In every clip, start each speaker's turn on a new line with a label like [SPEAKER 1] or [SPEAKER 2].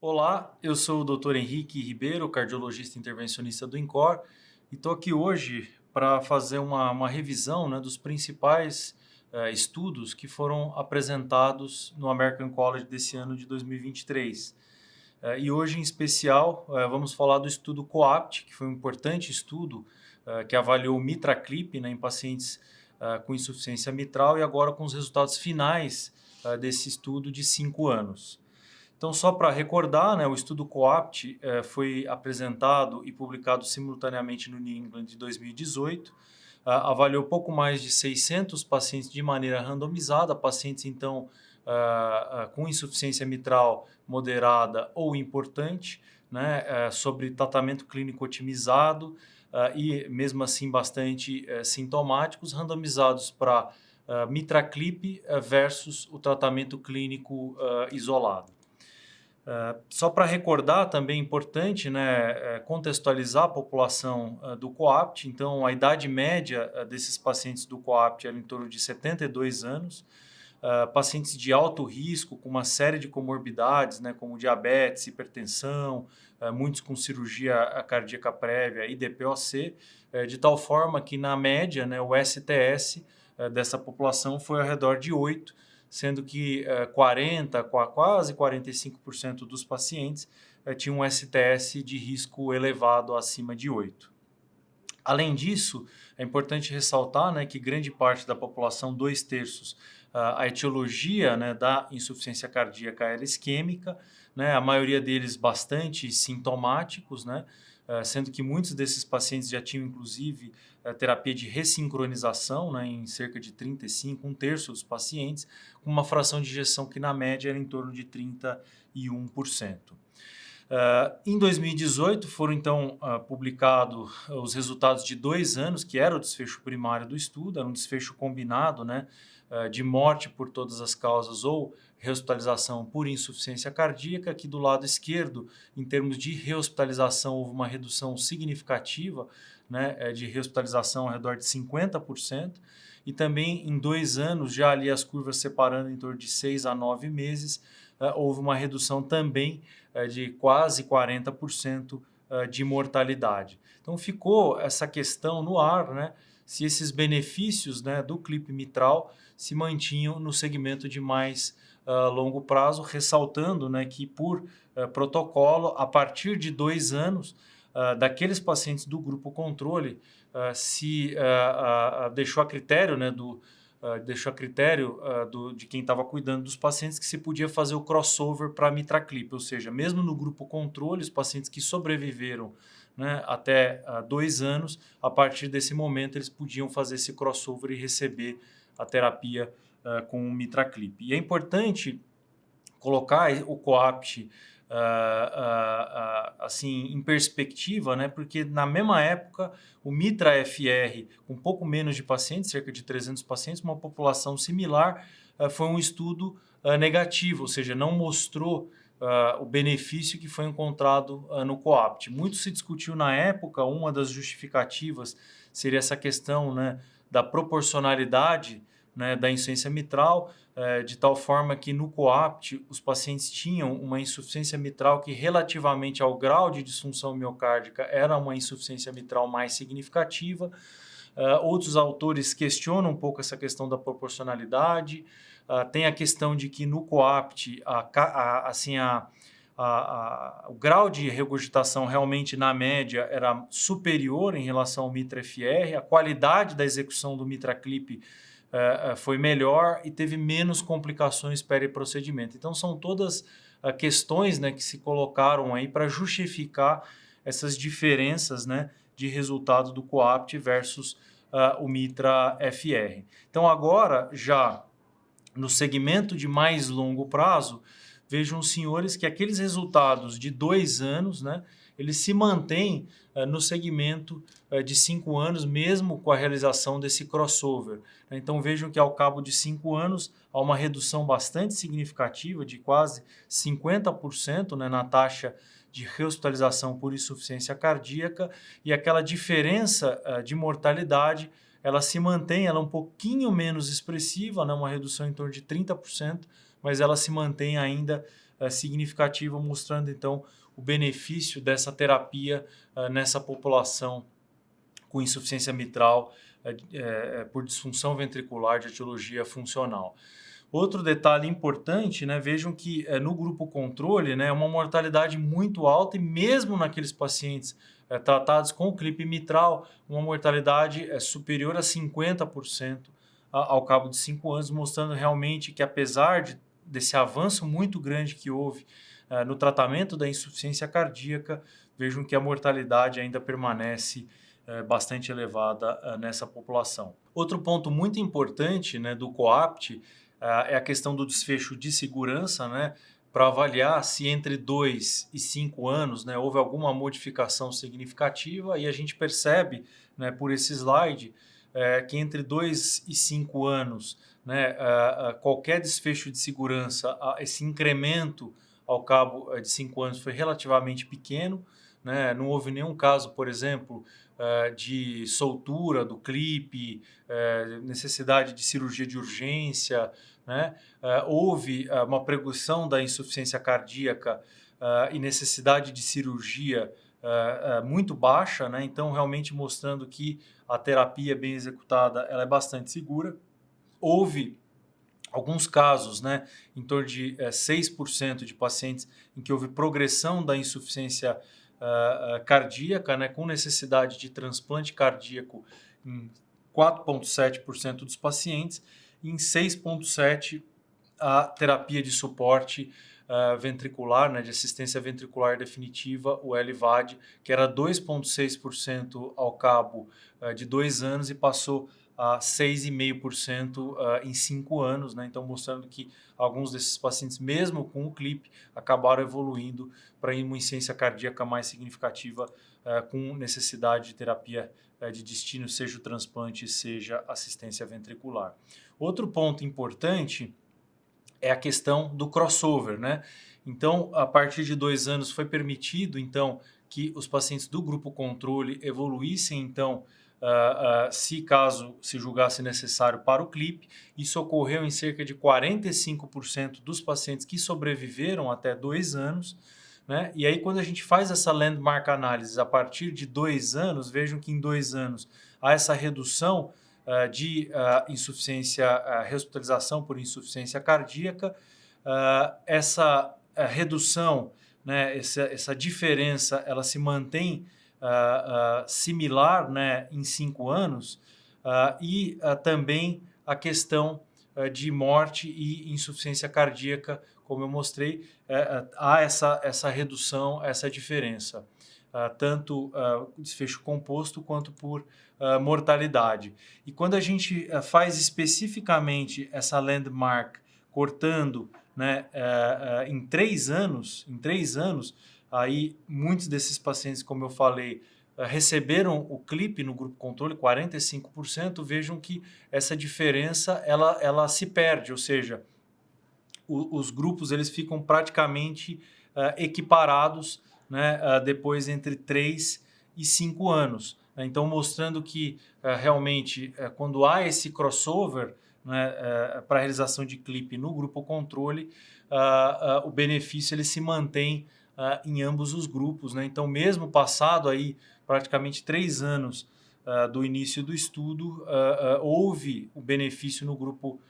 [SPEAKER 1] Olá, eu sou o Dr. Henrique Ribeiro, cardiologista intervencionista do INCOR, e estou aqui hoje para fazer uma revisão, né, dos principais estudos que foram apresentados no American College desse ano de 2023. E hoje, em especial, vamos falar do estudo COAPT, que foi um importante estudo que avaliou o MitraClip, né, em pacientes com insuficiência mitral, e agora com os resultados finais desse estudo de 5 anos. Então, só para recordar, né, o estudo COAPT foi apresentado e publicado simultaneamente no New England de 2018, avaliou pouco mais de 600 pacientes de maneira randomizada, pacientes então com insuficiência mitral moderada ou importante, né, sobre tratamento clínico otimizado e mesmo assim bastante sintomáticos, randomizados para MitraClip versus o tratamento clínico isolado. Só para recordar, também é importante, né, contextualizar a população do COAPT. Então, a idade média desses pacientes do COAPT era em torno de 72 anos. Pacientes de alto risco, com uma série de comorbidades, né, como diabetes, hipertensão, muitos com cirurgia cardíaca prévia e DPOC, de tal forma que, na média, né, o STS dessa população foi ao redor de 8, sendo que 40, quase 45% dos pacientes tinham um STS de risco elevado acima de 8. Além disso, é importante ressaltar, né, que grande parte da população, 2/3, a etiologia, né, da insuficiência cardíaca era isquêmica, né, a maioria deles bastante sintomáticos, né, sendo que muitos desses pacientes já tinham, inclusive, terapia de ressincronização, né, em cerca de 35, 1/3 dos pacientes, com uma fração de ejeção que, na média, era em torno de 31%. Em 2018 foram então publicados os resultados de 2 anos, que era o desfecho primário do estudo, era um desfecho combinado, né, de morte por todas as causas ou rehospitalização por insuficiência cardíaca. Aqui do lado esquerdo, em termos de rehospitalização, houve uma redução significativa, né, de rehospitalização ao redor de 50%, e também em 2 anos, já ali as curvas separando em torno de 6 a 9 meses, houve uma redução também de quase 40% de mortalidade. Então ficou essa questão no ar, né, se esses benefícios, né, do clipe mitral se mantinham no segmento de mais longo prazo, ressaltando, né, que por protocolo, a partir de 2 anos, daqueles pacientes do grupo controle, se deixou a critério, né, de quem estava cuidando dos pacientes, que se podia fazer o crossover para MitraClip, ou seja, mesmo no grupo controle, os pacientes que sobreviveram, né, até 2 anos, a partir desse momento eles podiam fazer esse crossover e receber a terapia com o MitraClip. E é importante colocar o COAPT assim em perspectiva, né? Porque na mesma época o Mitra FR, com pouco menos de pacientes, cerca de 300 pacientes, uma população similar, foi um estudo negativo, ou seja, não mostrou o benefício que foi encontrado no COAPT. Muito se discutiu na época, uma das justificativas seria essa questão, né, da proporcionalidade, né, da insuficiência mitral, de tal forma que no COAPT os pacientes tinham uma insuficiência mitral que, relativamente ao grau de disfunção miocárdica, era uma insuficiência mitral mais significativa. Outros autores questionam um pouco essa questão da proporcionalidade. Tem a questão de que no COAPT o grau de regurgitação realmente, na média, era superior em relação ao Mitra-FR, a qualidade da execução do MitraClip foi melhor e teve menos complicações peri-procedimento. Então, são todas questões, né, que se colocaram aí para justificar essas diferenças, né, de resultado do COAPT versus o Mitra-FR. Então, agora, já no segmento de mais longo prazo, vejam os senhores que aqueles resultados de 2 anos, né, eles se mantêm no segmento de 5 anos, mesmo com a realização desse crossover. Então vejam que ao cabo de 5 anos há uma redução bastante significativa de quase 50%, né, na taxa de rehospitalização por insuficiência cardíaca, e aquela diferença de mortalidade ela se mantém, ela é um pouquinho menos expressiva, né, uma redução em torno de 30%, mas ela se mantém ainda significativa, mostrando então o benefício dessa terapia nessa população com insuficiência mitral por disfunção ventricular de etiologia funcional. Outro detalhe importante, né, vejam que no grupo controle, né, é uma mortalidade muito alta e mesmo naqueles pacientes tratados com o clipe mitral, uma mortalidade superior a 50% ao cabo de 5 anos, mostrando realmente que apesar desse avanço muito grande que houve no tratamento da insuficiência cardíaca, vejam que a mortalidade ainda permanece bastante elevada nessa população. Outro ponto muito importante, né, do COAPT é a questão do desfecho de segurança, né, para avaliar se entre 2 e 5 anos, né, houve alguma modificação significativa, e a gente percebe, né, por esse slide que entre 2 e 5 anos, né, qualquer desfecho de segurança, esse incremento ao cabo de 5 anos foi relativamente pequeno, né, não houve nenhum caso, por exemplo, de soltura do clipe, necessidade de cirurgia de urgência, né? Houve uma prevenção da insuficiência cardíaca e necessidade de cirurgia muito baixa, né? Então realmente mostrando que a terapia bem executada ela é bastante segura. Houve alguns casos, né, em torno de 6% de pacientes em que houve progressão da insuficiência cardíaca, né, com necessidade de transplante cardíaco em 4,7% dos pacientes, e em 6,7% a terapia de suporte ventricular, né, de assistência ventricular definitiva, o LVAD, que era 2,6% ao cabo de 2 anos e passou a 6,5% em 5 anos, né? Então mostrando que alguns desses pacientes, mesmo com o clipe, acabaram evoluindo para uma insuficiência cardíaca mais significativa, com necessidade de terapia de destino, seja o transplante, seja assistência ventricular. Outro ponto importante é a questão do crossover, né? Então, a partir de 2 anos foi permitido, então, que os pacientes do grupo controle evoluíssem, então, se caso se julgasse necessário para o clipe. Isso ocorreu em cerca de 45% dos pacientes que sobreviveram até 2 anos, né? E aí, quando a gente faz essa landmark análise a partir de 2 anos, vejam que em 2 anos há essa redução de insuficiência, hospitalização por insuficiência cardíaca, essa redução, né, essa diferença, ela se mantém similar, né, em 5 anos, e também a questão de morte e insuficiência cardíaca, como eu mostrei, há essa redução, essa diferença, tanto desfecho composto quanto por mortalidade. E quando a gente faz especificamente essa landmark, cortando, né, em 3 anos, aí muitos desses pacientes, como eu falei, receberam o clipe no grupo controle, 45%, vejam que essa diferença ela se perde, ou seja, os grupos eles ficam praticamente equiparados, né, depois entre 3 e 5 anos. Né? Então, mostrando que realmente, quando há esse crossover, né, para a realização de clipe no grupo controle, o benefício ele se mantém em ambos os grupos. Né? Então, mesmo passado aí praticamente 3 anos do início do estudo, houve o benefício no grupo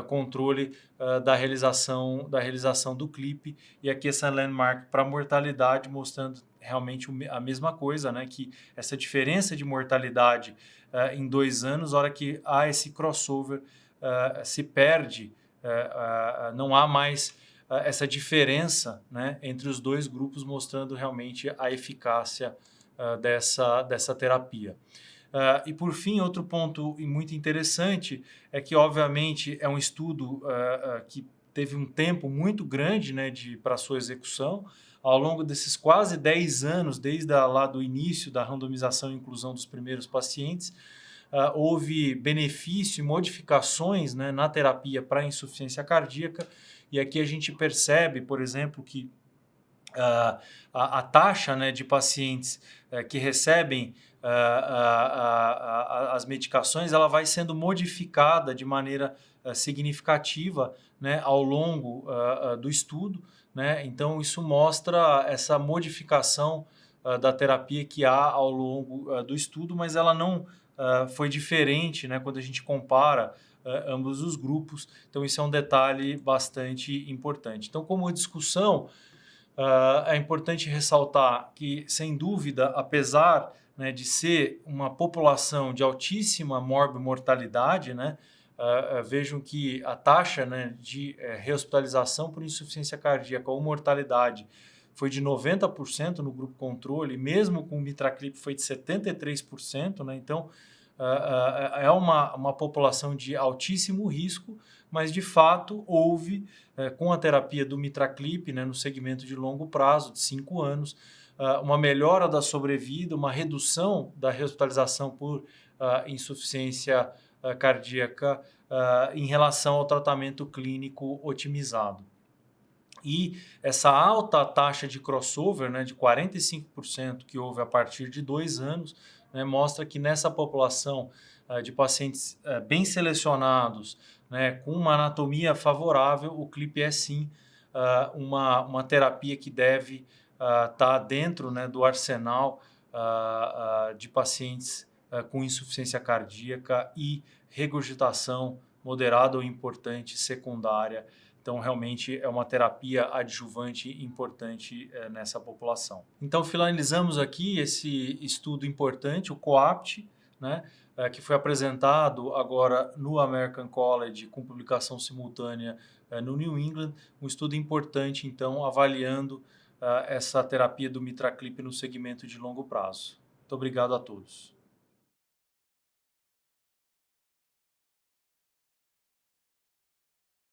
[SPEAKER 1] controle da realização do clipe, e aqui essa landmark para mortalidade mostrando realmente a mesma coisa, né, que essa diferença de mortalidade em 2 anos, a hora que há esse crossover, se perde, não há mais essa diferença, né, entre os dois grupos, mostrando realmente a eficácia dessa terapia. E por fim, outro ponto muito interessante é que, obviamente, é um estudo que teve um tempo muito grande, né, para sua execução. Ao longo desses quase 10 anos, desde lá do início da randomização e inclusão dos primeiros pacientes, houve benefício e modificações, né, na terapia para insuficiência cardíaca. E aqui a gente percebe, por exemplo, que a taxa, né, de pacientes que recebem as medicações, ela vai sendo modificada de maneira significativa, né, ao longo do estudo, né? Então, isso mostra essa modificação da terapia que há ao longo do estudo, mas ela não foi diferente, né, quando a gente compara ambos os grupos. Então, isso é um detalhe bastante importante. Então, como discussão, é importante ressaltar que, sem dúvida, apesar, né, de ser uma população de altíssima morbimortalidade, né, vejam que a taxa, né, de rehospitalização por insuficiência cardíaca ou mortalidade foi de 90% no grupo controle, mesmo com o Mitraclip foi de 73%, né? Então, é uma população de altíssimo risco, mas de fato houve, com a terapia do Mitraclip, né, no segmento de longo prazo, de 5 anos, uma melhora da sobrevida, uma redução da rehospitalização por insuficiência cardíaca em relação ao tratamento clínico otimizado. E essa alta taxa de crossover, né, de 45% que houve a partir de 2 anos, né, mostra que nessa população de pacientes bem selecionados, né, com uma anatomia favorável, o CLIP é sim uma terapia que deve estar dentro, né, do arsenal de pacientes com insuficiência cardíaca e regurgitação moderada ou importante secundária. Então, realmente é uma terapia adjuvante importante nessa população. Então, finalizamos aqui esse estudo importante, o COAPT, né, que foi apresentado agora no American College com publicação simultânea no New England. Um estudo importante, então, avaliando essa terapia do Mitraclip no segmento de longo prazo. Muito obrigado a todos.